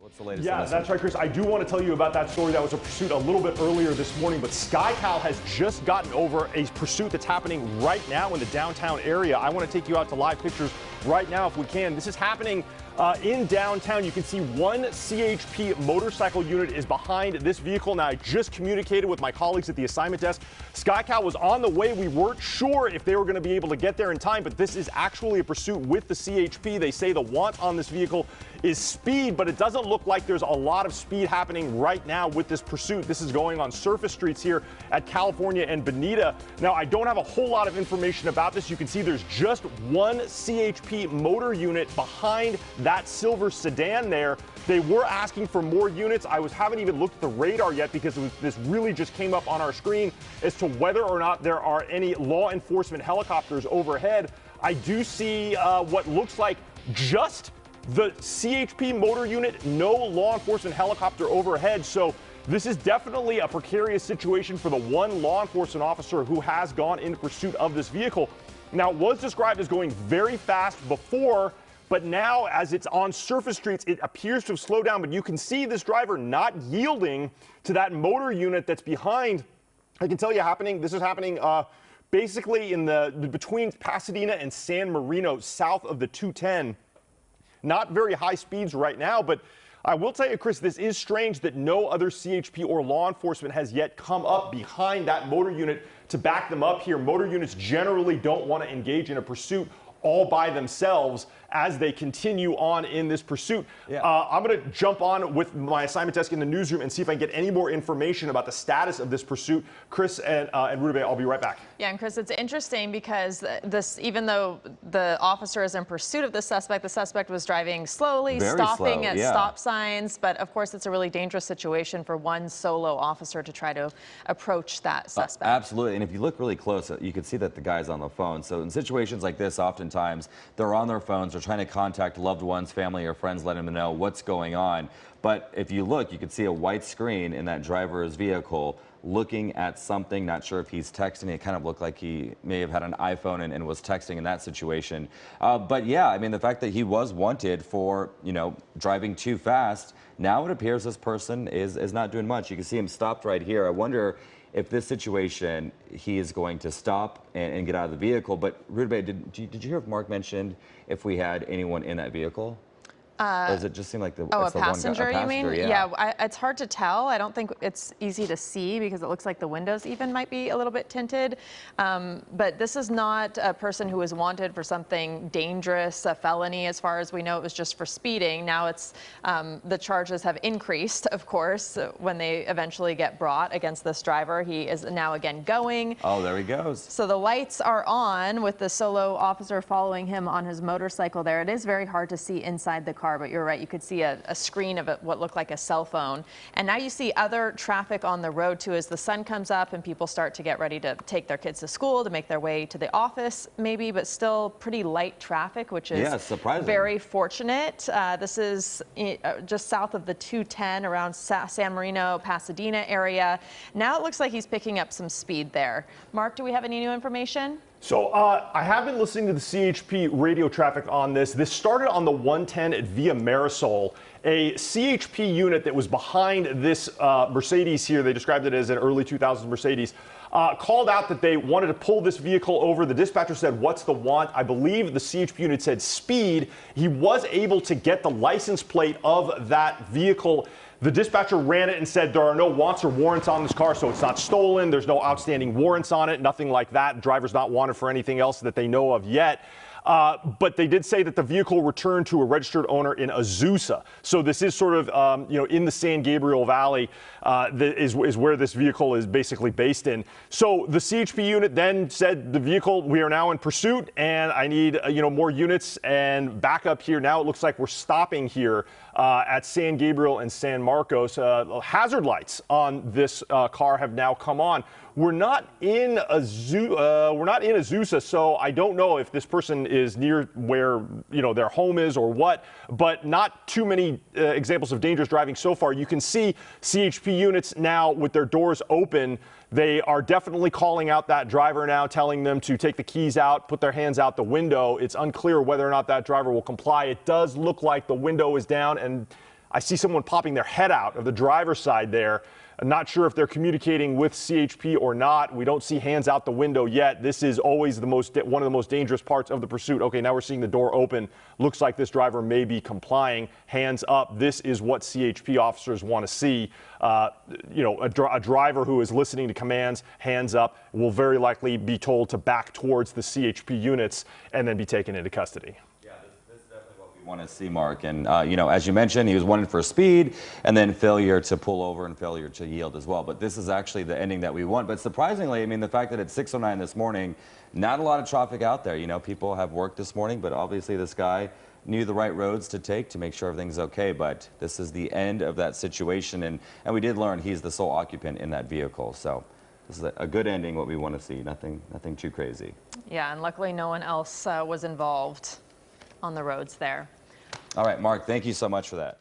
What's the latest? Yeah, that's right, Chris. I do want to tell you about that story. That was a pursuit a little bit earlier this morning, but SkyCal has just gotten over a pursuit that's happening right now in the downtown area. I want to take you out to live pictures right now if we can. This is happening in downtown. You can see one CHP motorcycle unit is behind this vehicle. Now, I just communicated with my colleagues at the assignment desk. SkyCal was on the way. We weren't sure if they were going to be able to get there in time, but this is actually a pursuit with the CHP. They say the want on this vehicle is speed, but it doesn't look like there's a lot of speed happening right now with this pursuit. This is going on surface streets here at California and Bonita. Now, I don't have a whole lot of information about this. You can see there's just one CHP motor unit behind that silver sedan there. They were asking for more units. I haven't even looked at the radar yet because this really just came up on our screen as to whether or not there are any law enforcement helicopters overhead. I do see what looks like just the CHP motor unit, no law enforcement helicopter overhead. So this is definitely a precarious situation for the one law enforcement officer who has gone in pursuit of this vehicle. Now, it was described as going very fast before, but now as it's on surface streets, it appears to have slowed down. But you can see this driver not yielding to that motor unit that's behind. I can tell you this is happening basically in between Pasadena and San Marino, south of the 210. Not very high speeds right now, but I will tell you, Chris, this is strange that no other CHP or law enforcement has yet come up behind that motor unit to back them up here. Motor units generally don't want to engage in a pursuit all by themselves as they continue on in this pursuit. Yeah. I'm going to jump on with my assignment desk in the newsroom and see if I can get any more information about the status of this pursuit. Chris and Rudabeh, I'll be right back. Yeah, and Chris, it's interesting because even though the officer is in pursuit of the suspect was driving slowly, stopping at stop signs. But of course, it's a really dangerous situation for one solo officer to try to approach that suspect. Absolutely. And if you look really close, you can see that the guy's on the phone. So in situations like this, oftentimes they're on their phones. They're trying to contact loved ones, family, or friends, letting them know what's going on. But if you look, you can see a white screen in that driver's vehicle looking at something, not sure if he's texting. It kind of looked like he may have had an iPhone and was texting in that situation. But yeah, I mean, the fact that he was wanted for, driving too fast, now it appears this person is not doing much. You can see him stopped right here. I wonder if this situation, he is going to stop and get out of the vehicle. But Rudabeh, did you hear if Mark mentioned if we had anyone in that vehicle? Or does it just seem like a passenger, you mean? Yeah, it's hard to tell. I don't think it's easy to see because it looks like the windows even might be a little bit tinted. But this is not a person who was wanted for something dangerous, a felony. As far as we know, it was just for speeding. Now it's the charges have increased, of course, when they eventually get brought against this driver. He is now again going. Oh, there he goes. So the lights are on with the solo officer following him on his motorcycle there. It is very hard to see inside the car, but you're right. You could see a screen of what looked like a cell phone. And now you see other traffic on the road too as the sun comes up and people start to get ready to take their kids to school, to make their way to the office maybe, but still pretty light traffic, which is surprising. Very fortunate. This is just south of the 210 around San Marino, Pasadena area. Now it looks like he's picking up some speed there. Mark, do we have any new information? So I have been listening to the CHP radio traffic on this. This started on the 110 at Via Marisol. A CHP unit that was behind this Mercedes here, they described it as an early 2000s Mercedes, called out that they wanted to pull this vehicle over. The dispatcher said, "What's the want?" I believe the CHP unit said speed. He was able to get the license plate of that vehicle. The dispatcher ran it and said there are no wants or warrants on this car, so it's not stolen. There's no outstanding warrants on it, nothing like that. Driver's not wanted for anything else that they know of yet. But they did say that the vehicle returned to a registered owner in Azusa. So this is sort of, in the San Gabriel Valley is where this vehicle is basically based in. So the CHP unit then said the vehicle, we are now in pursuit and I need, more units and backup here. Now it looks like we're stopping here at San Gabriel and San Marcos. Hazard lights on this car have now come on. We're not in Azusa, so I don't know if this person is near where their home is or what. But not too many examples of dangerous driving so far. You can see CHP units now with their doors open. They are definitely calling out that driver now, telling them to take the keys out, put their hands out the window. It's unclear whether or not that driver will comply. It does look like the window is down, and I see someone popping their head out of the driver's side there. I'm not sure if they're communicating with CHP or not. We don't see hands out the window yet. This is always one of the most dangerous parts of the pursuit. Okay, now we're seeing the door open. Looks like this driver may be complying. Hands up. This is what CHP officers want to see. You know, a driver who is listening to commands, hands up, will very likely be told to back towards the CHP units and then be taken into custody. Want to see, Mark, and you know, as you mentioned, he was wanted for speed and then failure to pull over and failure to yield as well. But this is actually the ending that we want. But surprisingly, I mean, the fact that it's 6:09 this morning, not a lot of traffic out there. You know, people have worked this morning, but obviously this guy knew the right roads to take to make sure everything's okay. But this is the end of that situation, and we did learn he's the sole occupant in that vehicle. So this is a good ending, what we want to see. Nothing too crazy. Yeah, and luckily no one else was involved on the roads there. All right, Mark, thank you so much for that.